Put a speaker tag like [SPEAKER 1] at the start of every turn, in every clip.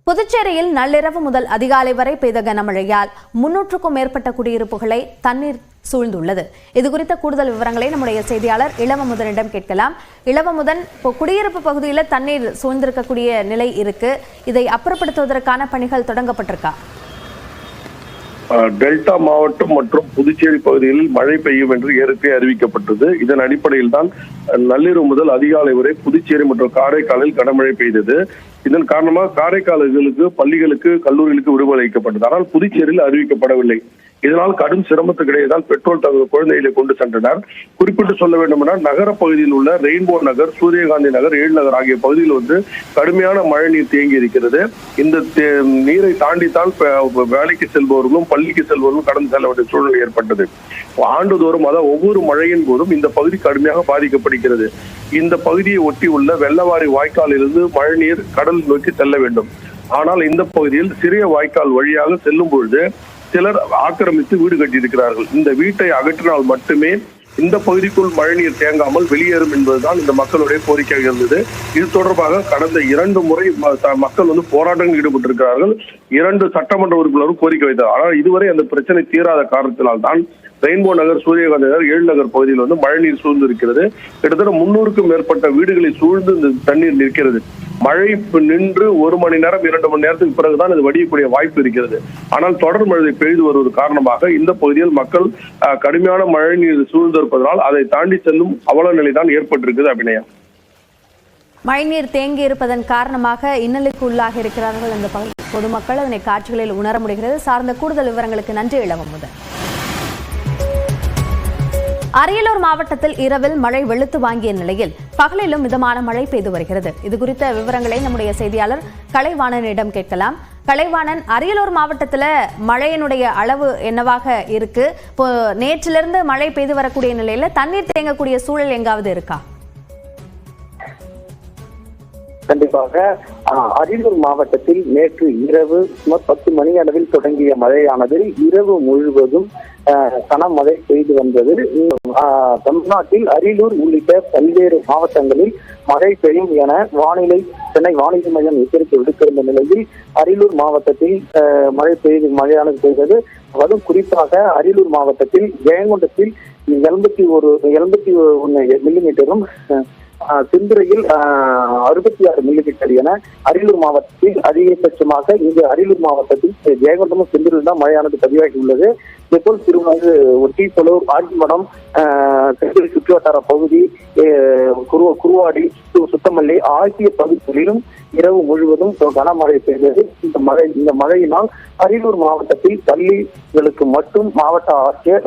[SPEAKER 1] புதுச்சேரியில் நள்ளிரவு முதல் அதிகாலை வரை பெய்த கனமழையால் 300க்கும் மேற்பட்ட குடியிருப்புகளை தண்ணீர் சூழ்ந்துள்ளது. இதுகுறித்த கூடுதல் விவரங்களை நம்முடைய செய்தியாளர் இளவமுதனிடம் கேட்கலாம். இளவமுதன், குடியிருப்பு பகுதியில் தண்ணீர் சூழ்ந்திருக்கக்கூடிய நிலை இருக்கு. இதை அப்புறப்படுத்துவதற்கான பணிகள் தொடங்கப்பட்டிருக்கா?
[SPEAKER 2] டெல்டா மாவட்டம் மற்றும் புதுச்சேரி பகுதிகளில் மழை பெய்யும் என்று ஏற்கனவே அறிவிக்கப்பட்டது. இதன் அடிப்படையில் தான் நள்ளிரவு முதல் அதிகாலை வரை புதுச்சேரி மற்றும் காரைக்காலில் கனமழை பெய்தது. இதன் காரணமாக காரைக்கால்களுக்கு, பள்ளிகளுக்கு, கல்லூரிகளுக்கு விடுமுறை அளிக்கப்பட்டது. ஆனால் புதுச்சேரியில் அறிவிக்கப்படவில்லை. இதனால் கடும் சிரமத்துக்கிடையே தான் பெட்ரோல் தங்கள் குழந்தைகளை கொண்டு சென்றனர். குறிப்பிட்டு சொல்ல வேண்டுமென்றால் நகர பகுதியில் உள்ள ரெயின்போ நகர், சூரியகாந்தி நகர், ஏழ்நகர் ஆகிய பகுதியில் கடுமையான மழை நீர் தேங்கி இருக்கிறது. இந்த நீரை தாண்டித்தான் வேலைக்கு செல்பவர்களும் பள்ளிக்கு செல்பவர்களும் கடந்து செல்ல வேண்டிய சூழ்நிலை ஏற்பட்டது. ஆண்டுதோறும், அதாவது ஒவ்வொரு மழையின் போதும் இந்த பகுதி கடுமையாக பாதிக்கப்படுகிறது. இந்த பகுதியை ஒட்டி உள்ள வெள்ளவாரி வாய்க்காலிலிருந்து மழைநீர் கடல் நோக்கி செல்ல வேண்டும். ஆனால் இந்த பகுதியில் சிறிய வாய்க்கால் வழியாக செல்லும் பொழுது சிலர் ஆக்கிரமித்து வீடு கட்டியிருக்கிறார்கள். இந்த வீட்டை அகற்றினால் மட்டுமே இந்த பகுதிக்குள் மழைநீர் தேங்காமல் வெளியேறும் என்பதுதான் இந்த மக்களுடைய கோரிக்கையாக இருந்தது. இது தொடர்பாக கடந்த 2 முறை மக்கள் போராட்டங்கள் ஈடுபட்டிருக்கிறார்கள். 2 சட்டமன்ற உறுப்பினரும் கோரிக்கை வைத்தார். ஆனால் இதுவரை அந்த பிரச்சனை தீராத காரணத்தினால் தான் ரெயின்போ நகர், சூரியகாந்தி நகர், ஏழ்நகர் பகுதியில் மழைநீர் சூழ்ந்து இருக்கிறது. கிட்டத்தட்ட 300க்கும் மேற்பட்ட வீடுகளை சூழ்ந்து இந்த தண்ணீர் நிற்கிறது. மழை நின்று 1 மணி நேரம் 2 மணி நேரத்துக்கு பிறகுதான் இது வடியக்கூடிய வாய்ப்பு இருக்கிறது. ஆனால் தொடர் மழை பெய்து வருவது காரணமாக இந்த பகுதியில் மக்கள் கடுமையான மழை நீர் சூழ்ந்திருப்பதனால் அதை தாண்டி செல்லும் அவல நிலை தான் ஏற்பட்டிருக்குது. அபிநயா,
[SPEAKER 1] மழைநீர் தேங்கி இருப்பதன் காரணமாக இன்னலுக்கு உள்ளாகி இருக்கிறார்கள் இந்த பொதுமக்கள். அதனை காட்சிகளில் உணர முடிகிறது. சார்ந்த கூடுதல் விவரங்களுக்கு நன்றி இளவமுதன். அரியலூர் மாவட்டத்தில் இரவில் மழை வெளுத்து வாங்கிய நிலையில் பகலிலும் மிதமான மழை பெய்து வருகிறது. இது குறித்த விவரங்களை நம்முடைய செய்தியாளர் கலைவாணனிடம் கேட்கலாம். கலைவாணன், அரியலூர் மாவட்டத்தில் மழையினுடைய அளவு என்னவாக இருக்கு? இப்போ நேற்றிலிருந்து மழை பெய்து வரக்கூடிய நிலையில தண்ணீர் தேங்கக்கூடிய சூழல் எங்காவது இருக்கா?
[SPEAKER 3] கண்டிப்பாக அரியலூர் மாவட்டத்தில் நேற்று இரவு சுமார் 10 மணி அளவில் தொடங்கிய மழையானது இரவு முழுவதும் கனமழை பெய்து வந்தது. தமிழ்நாட்டில் அரியலூர் உள்ளிட்ட பல்வேறு மாவட்டங்களில் மழை பெய்யும் என சென்னை வானிலை மையம் எச்சரிக்கை விடுத்திருந்த நிலையில் அரியலூர் மாவட்டத்தில் மழையானது பெய்தது. அதுவும் குறிப்பாக அரியலூர் மாவட்டத்தில் ஜெயங்கொண்டத்தில் 81 மில்லிமீட்டரும், சிந்துரையில் 66 மில்லிமீட்டர் என அரியலூர் மாவட்டத்தில் அதிகபட்சமாக இங்கு அரியலூர் மாவட்டத்தில் ஜெயங்கொண்டமும் சிந்துரையில் தான் மழையானது பதிவாகி உள்ளது. இதேபோல் திருவாரூர் ஒட்டி தொழூர், ஆண்டிமடம், சுற்றுவட்டார பகுதி, குருவாடி, சுத்தமல்லி ஆகிய பகுதிகளிலும் இரவு முழுவதும் கனமழை பெய்தது. இந்த மழையினால் அரியலூர் மாவட்டத்தில் பள்ளிகளுக்கு மட்டும் மாவட்ட ஆட்சியர்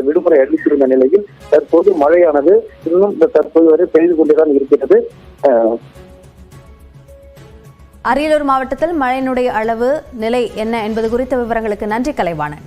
[SPEAKER 3] விடுமுறை அறிவித்திருந்த நிலையில் தற்போது மழையானது இன்னும் தற்போது வரை பெய்து கொண்டுதான் இருக்கிறது.
[SPEAKER 1] அரியலூர் மாவட்டத்தில் மழையினுடைய அளவு நிலை என்ன என்பது குறித்த விவரங்களுக்கு நன்றி கலைவாணன்.